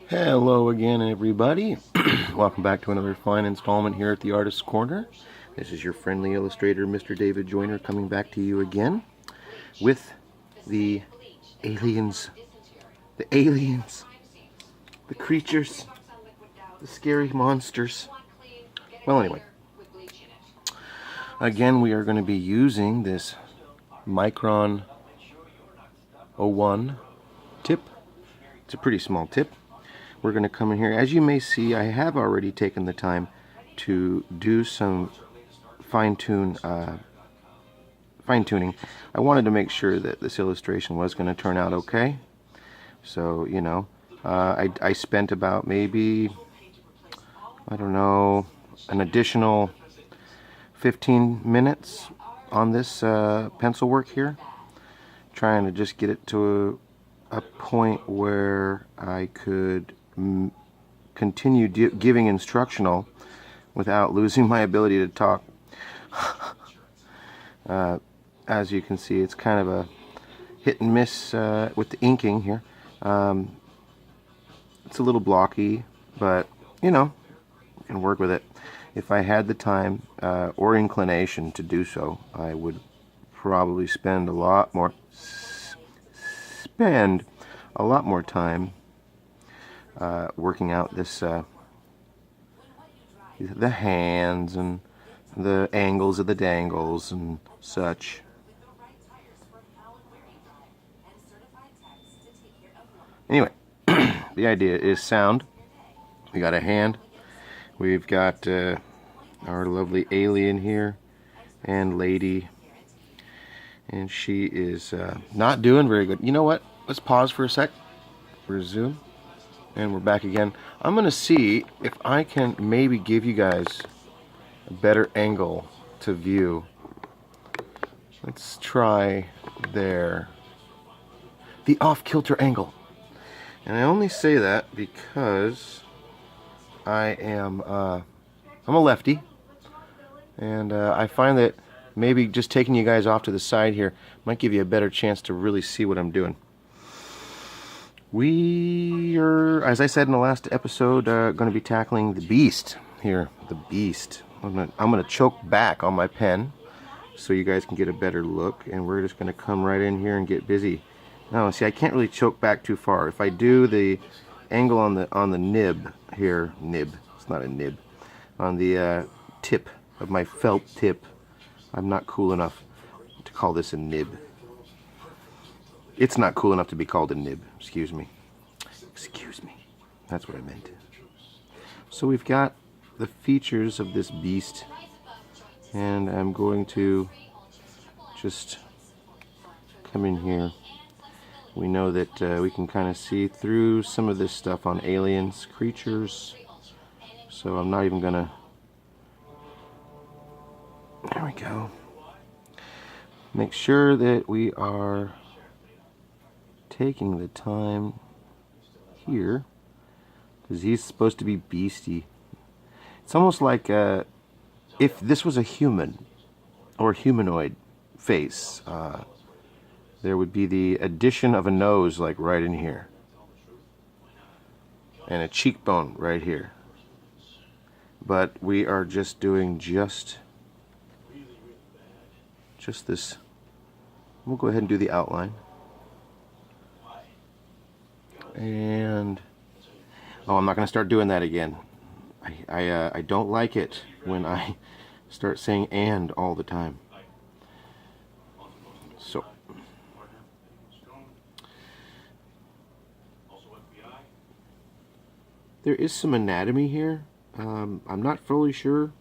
Hello again, everybody. Welcome back to another fine installment here at the Artist's Corner. This is your friendly illustrator, Mr. David Joyner, coming back to you again with the aliens. The aliens. The creatures. The scary monsters. Well, anyway. Again, we are going to be using this Micron 01 tip. It's a pretty small tip. We're going to come in here. As you may see, I have already taken the time to do some fine-tuning. I wanted to make sure that this illustration was going to turn out okay. So, you know, I spent about maybe, I don't know, an additional 15 minutes on this pencil work here, trying to just get it to a point where I could continue giving instructional without losing my ability to talk. As you can see, it's kind of a hit and miss with the inking here. It's a little blocky, but you know, you can work with it. If I had the time or inclination to do so, I would probably spend a lot more time working out this the hands and the angles of the dangles and such. Anyway, the idea is sound. We got a hand. We've got our lovely alien here and lady, and she is not doing very good. You know what? Let's pause for a sec. Resume. And we're back again. I'm going to see if I can maybe give you guys a better angle to view. Let's try there. The off-kilter angle. And I only say that because I'm a lefty. And I find that maybe just taking you guys off to the side here might give you a better chance to really see what I'm doing. We are, as I said in the last episode, going to be tackling the beast here. The beast. I'm going to choke back on my pen so you guys can get a better look, and we're just going to come right in here and get busy. Now, see, I can't really choke back too far. If I do the angle on the nib here, it's not a nib, on the tip of my felt tip, I'm not cool enough to call this a nib. It's not cool enough to be called a nib. Excuse me. Excuse me. That's what I meant. So we've got the features of this beast, and I'm going to just come in here. We know that we can kind of see through some of this stuff on aliens, creatures, so I'm not even gonna. There we go. Make sure that we are taking the time here, because he's supposed to be beastie. It's almost like if this was a human or humanoid face, there would be the addition of a nose like right in here and a cheekbone right here, but we are just doing just this. We'll go ahead and do the outline. And oh, I'm not going to start doing that again. I don't like it when I start saying "and" all the time. So there is some anatomy here. I'm not fully sure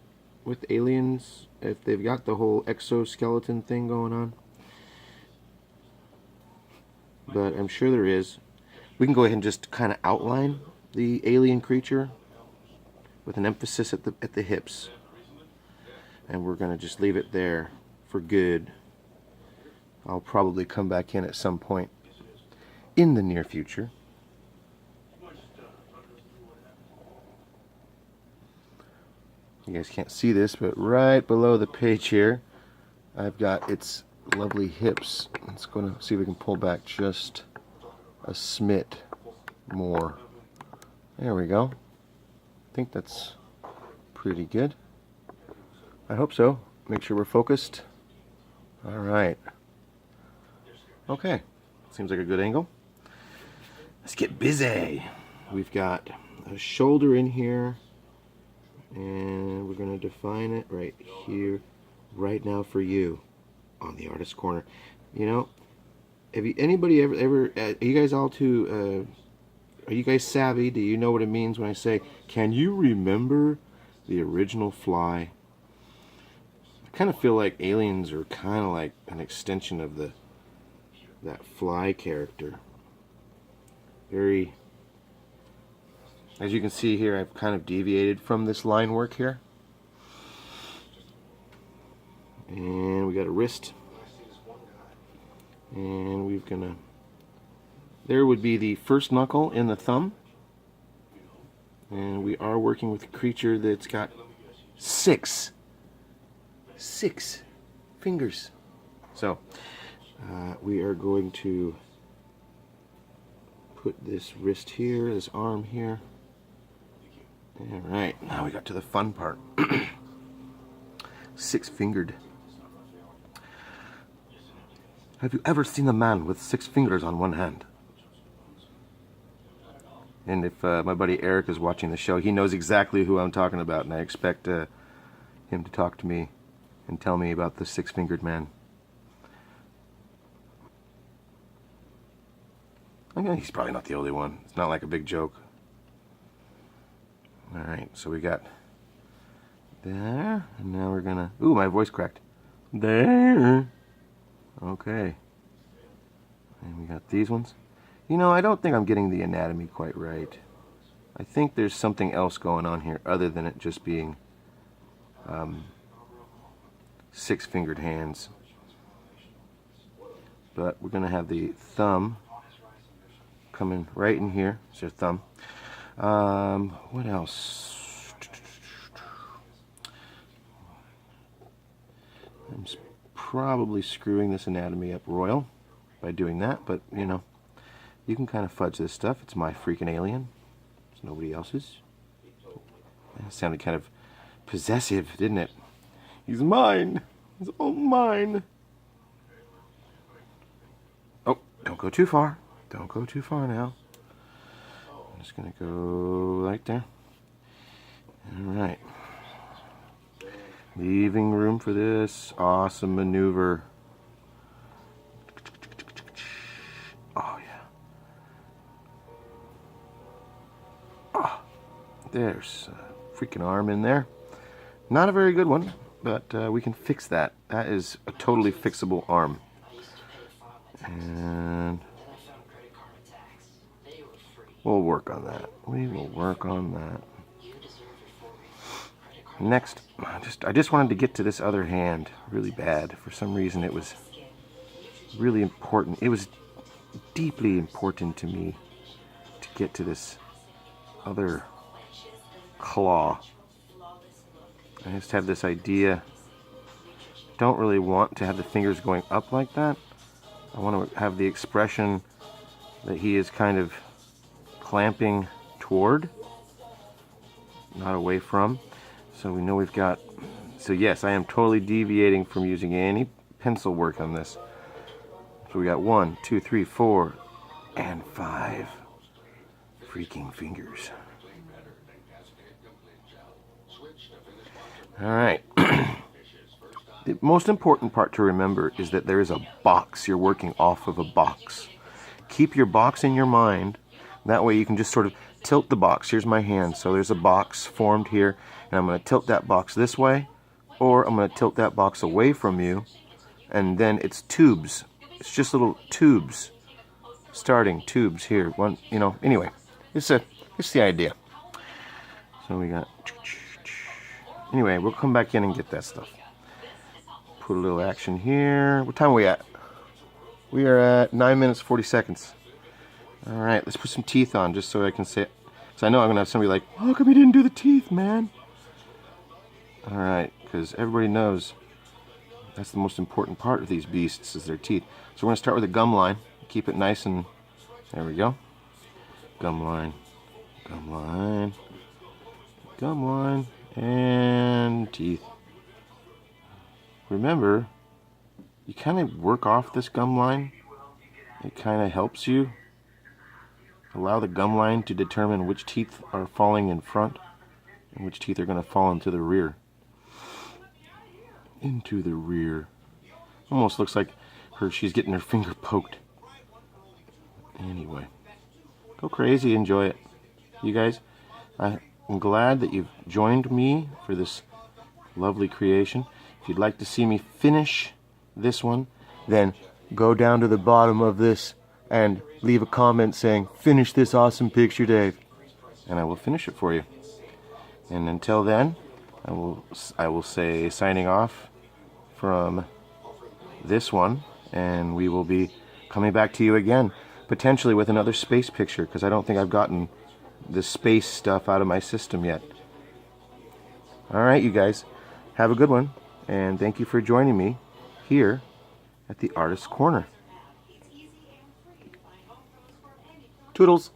with aliens if they've got the whole exoskeleton thing going on, but I'm sure there is. We can go ahead and just kind of outline the alien creature with an emphasis at the hips, and we're going to just leave it there for good. I'll probably come back in at some point in the near future. You guys can't see this, but right below the page here, I've got its lovely hips. Let's go to see if we can pull back just a smit more. There we go. I think that's pretty good. I hope so. Make sure we're focused. All right. Okay. Seems like a good angle. Let's get busy. We've got a shoulder in here, and we're going to define it right here, right now for you, on the artist corner. You know, have you, anybody ever are you guys all too, are you guys savvy? Do you know what it means when I say, can you remember the original Fly? I kind of feel like Aliens are kind of like an extension of that Fly character. Very, as you can see here, I've kind of deviated from this line work here. And we got a wrist. And we're gonna, there would be the first knuckle in the thumb. And we are working with a creature that's got six fingers. So we are going to put this wrist here, this arm here. Alright, now we got to the fun part. Six-fingered. Have you ever seen a man with 6 fingers on one hand? And if my buddy Eric is watching the show, he knows exactly who I'm talking about, and I expect him to talk to me and tell me about the 6-fingered man. I mean, he's probably not the only one. It's not like a big joke. Alright, so we got there, and now we're gonna... Ooh, my voice cracked. There. Okay. And we got these ones. You know, I don't think I'm getting the anatomy quite right. I think there's something else going on here other than it just being 6-fingered hands. But we're gonna have the thumb coming right in here. It's your thumb. What else? I'm probably screwing this anatomy up royal by doing that, but you know, you can kind of fudge this stuff. It's my freaking alien. It's nobody else's. That sounded kind of possessive, didn't it? He's mine. He's all mine. Oh, don't go too far. Don't go too far now. I'm just going to go right there. Alright. Leaving room for this awesome maneuver. Oh, yeah. Oh, there's a freaking arm in there. Not a very good one, but we can fix that. That is a totally fixable arm. And we'll work on that. We will work on that. Next, I just wanted to get to this other hand really bad. For some reason it was really important. It was deeply important to me to get to this other claw. I just have this idea. Don't really want to have the fingers going up like that. I want to have the expression that he is kind of clamping toward, not away from. So we know we've got, so yes, I am totally deviating from using any pencil work on this. So we got 1, 2, 3, 4, and 5 freaking fingers. Alright. The most important part to remember is that there is a box. You're working off of a box. Keep your box in your mind. That way you can just sort of tilt the box. Here's my hand. So there's a box formed here, and I'm going to tilt that box this way, or I'm going to tilt that box away from you, and then it's tubes. It's just little tubes. Starting tubes here. One, you know, anyway, it's the idea. So we got, anyway, we'll come back in and get that stuff. Put a little action here. What time are we at? We are at 9 minutes 40 seconds. Alright, let's put some teeth on just so I can say it. So I know I'm going to have somebody like, how come you didn't do the teeth, man? Alright, because everybody knows that's the most important part of these beasts is their teeth. So we're going to start with a gum line. Keep it nice and, there we go. Gum line. Gum line. Gum line. And teeth. Remember, you kind of work off this gum line. It kind of helps you allow the gum line to determine which teeth are falling in front and which teeth are going to fall into the rear. Into the rear. Almost looks like she's getting her finger poked. Anyway, go crazy, enjoy it. You guys, I'm glad that you've joined me for this lovely creation. If you'd like to see me finish this one, then go down to the bottom of this and leave a comment saying, "Finish this awesome picture, Dave," and I will finish it for you. And until then, I will say signing off from this one, and we will be coming back to you again, potentially with another space picture, because I don't think I've gotten the space stuff out of my system yet. Alright, you guys, have a good one, and thank you for joining me here at the Artist's Corner. Toodles!